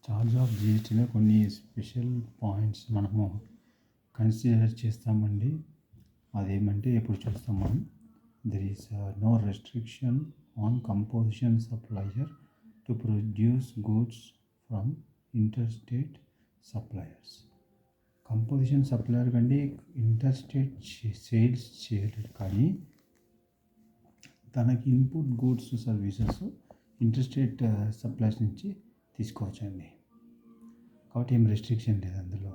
Charge of జిఎస్టీలో కొన్ని special points మనము consider చేస్తామండి. అదేమంటే ఎప్పుడు చూస్తాం మనం, there is no restriction on composition supplier to produce goods from interstate suppliers. Composition supplier కంటే ఇంటర్స్టేట్ సేల్స్ చేయలేడు, కానీ తనకి input goods services interstate suppliers నుంచి తీసుకోవచ్చండి. కాబట్టి ఏం రెస్ట్రిక్షన్ లేదు అందులో.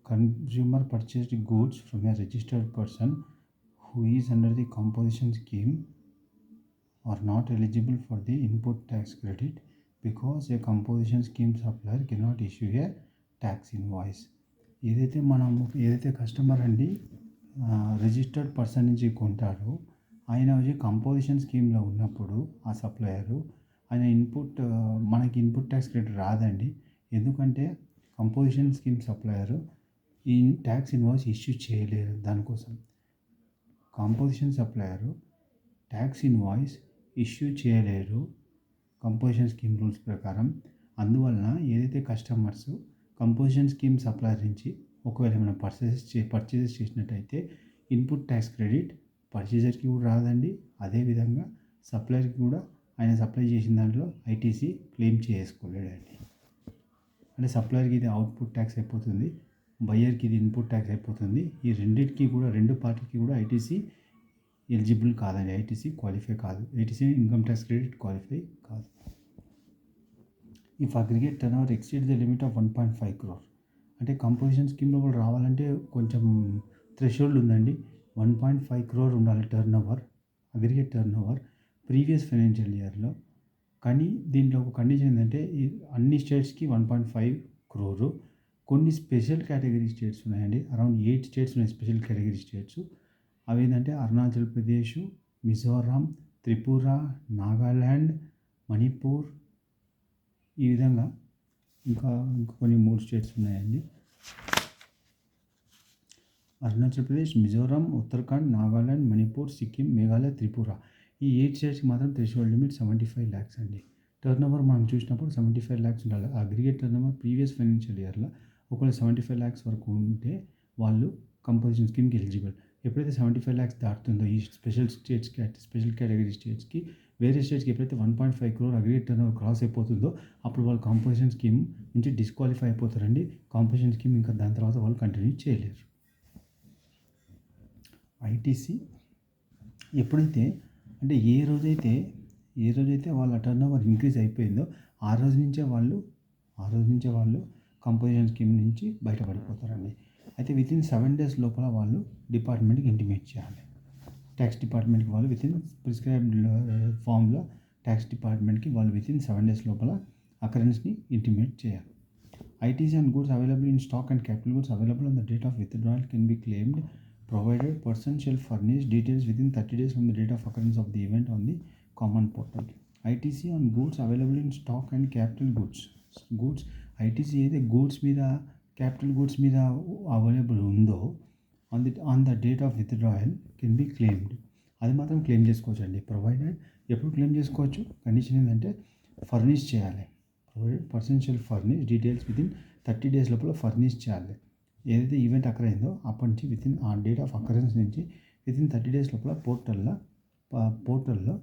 Consumer purchased goods from a registered person who is under the composition scheme are not eligible for the input tax credit because a composition scheme supplier cannot issue a tax invoice. ఏదైతే customer అండి registered person నుంచి కొంటారో ఆయన వచ్చి composition స్కీమ్లో ఉన్నప్పుడు ఆ supplier ఆయన మనకి ఇన్పుట్ ట్యాక్స్ క్రెడిట్ రాదండి. ఎందుకంటే కంపోజిషన్ స్కీమ్ సప్లయరు ఈ ట్యాక్స్ ఇన్వాయిస్ ఇష్యూ చేయలేరు. దానికోసం composition supplier tax invoice issue చేయలేరు కంపోజిషన్ స్కీమ్ రూల్స్ ప్రకారం. అందువలన ఏదైతే కస్టమర్స్ కంపోజిషన్ స్కీమ్ సప్లయర్ నుంచి ఒకవేళ ఏమైనా పర్చేసెస్ చేసినట్టయితే ఇన్పుట్ ట్యాక్స్ క్రెడిట్ పర్చేజర్కి కూడా రాదండి. అదేవిధంగా సప్లయర్కి కూడా ఆయన సప్లై చేసిన దాంట్లో ఐటీసీ క్లెయిమ్ చేసుకోలేడండి. అంటే సప్లయర్కి ఇది అవుట్పుట్ ట్యాక్స్ అయిపోతుంది, బయ్యర్కి ఇది ఇన్పుట్ ట్యాక్స్ అయిపోతుంది. ఈ రెండు పార్టీకి కూడా ఐటీసీ ఎలిజిబుల్ కాదండి. ఐటీసీ క్వాలిఫై కాదు. ITC income tax credit qualify కాదు. If aggregate turnover exceed the limit of 1.5 crore, అంటే కంపోజిషన్ స్కీమ్లో కూడా రావాలంటే కొంచెం థ్రెషోల్డ్ ఉందండి. 1.5 crore ఉండాలి aggregate turnover previous financial ఇయర్లో. కానీ దీంట్లో ఒక కండిషన్ ఏంటంటే అన్ని స్టేట్స్కి 1.5 crore. కొన్ని స్పెషల్ కేటగిరీ స్టేట్స్ ఉన్నాయండి. అరౌండ్ 8 స్టేట్స్ ఉన్నాయి స్పెషల్ కేటగిరీ స్టేట్స్. అవి ఏంటంటే అరుణాచల్ ప్రదేశ్, మిజోరాం, త్రిపుర, నాగాల్యాండ్, మణిపూర్, ఈ విధంగా ఇంకా కొన్ని 3 స్టేట్స్ ఉన్నాయండి. అరుణాచల్ ప్రదేశ్, మిజోరాం, ఉత్తరాఖండ్, నాగాల్యాండ్, మణిపూర్, సిక్కిం, మేఘాలయ, త్రిపుర. ఈ 8 స్టేట్స్కి మాత్రం థ్రెషోల్డ్ లిమిట్ 75 lakhs అండి. టర్న్ ఓవర్ మనం చూసినప్పుడు 75 lakhs ఉండాలి. Aggregate turnover previous financial ఇయర్లో ఒకవేళ 75 lakhs వరకు ఉంటే వాళ్ళు కంపోజిషన్ స్కీమ్కి ఎలిజిబుల్. ఎప్పుడైతే 75 lakhs దాటుతుందో ఈ స్పెషల్ కేటగిరీ స్టేట్స్కి, వేరే స్టేట్స్కి ఎప్పుడైతే 1.5 crore aggregate turn over cross అయిపోతుందో అప్పుడు వాళ్ళు కంపోజిషన్ స్కీమ్ నుంచి డిస్క్వాలిఫై అయిపోతారండి. కంపోజిషన్ స్కీమ్ ఇంకా దాని తర్వాత వాళ్ళు కంటిన్యూ చేయలేరు. ఐటీసీ ఎప్పుడైతే అంటే ఏ రోజైతే వాళ్ళ టర్న్ ఓవర్ ఇంక్రీజ్ అయిపోయిందో ఆ రోజు నుంచే వాళ్ళు కంపోజిషన్ స్కీమ్ నుంచి బయటపడిపోతారండి. అయితే వితిన్ 7 days లోపల వాళ్ళు డిపార్ట్మెంట్కి ఇంటిమేట్ చేయాలి. ట్యాక్స్ డిపార్ట్మెంట్కి వాళ్ళు వితిన్ ప్రిస్క్రైబ్డ్ ఫామ్లో ట్యాక్స్ డిపార్ట్మెంట్కి వాళ్ళు వితిన్ 7 days లోపల అకరెన్స్ని ఇంటిమేట్ చేయాలి. ITC and goods available in stock and capital goods available on the date of withdrawal can be claimed provided person shall furnish details within 30 days from the date of occurrence of the event on the common portal. ITC on goods available in stock and capital goods ITC అయితే goods మీద capital goods మీద available ఉందో on the date of withdrawal can be claimed. అది మాత్రం claim చేసుకోవచ్చు అండి. Provided ఎప్పుడు claim చేసుకోవచ్చు, కండిషన్ ఏంటంటే ఫర్నిష్ చేయాలి. Provided person shall furnish details within 30 days లోపల ఫర్నిష్ చేయాలి. ఏదైతే ఈవెంట్ అక్కర్ అయిందో అప్పటి నుంచి వితిన్ ఆ డేట్ ఆఫ్ అకరెన్స్ నుంచి వితిన్ 30 days లోపల పోర్టల్లో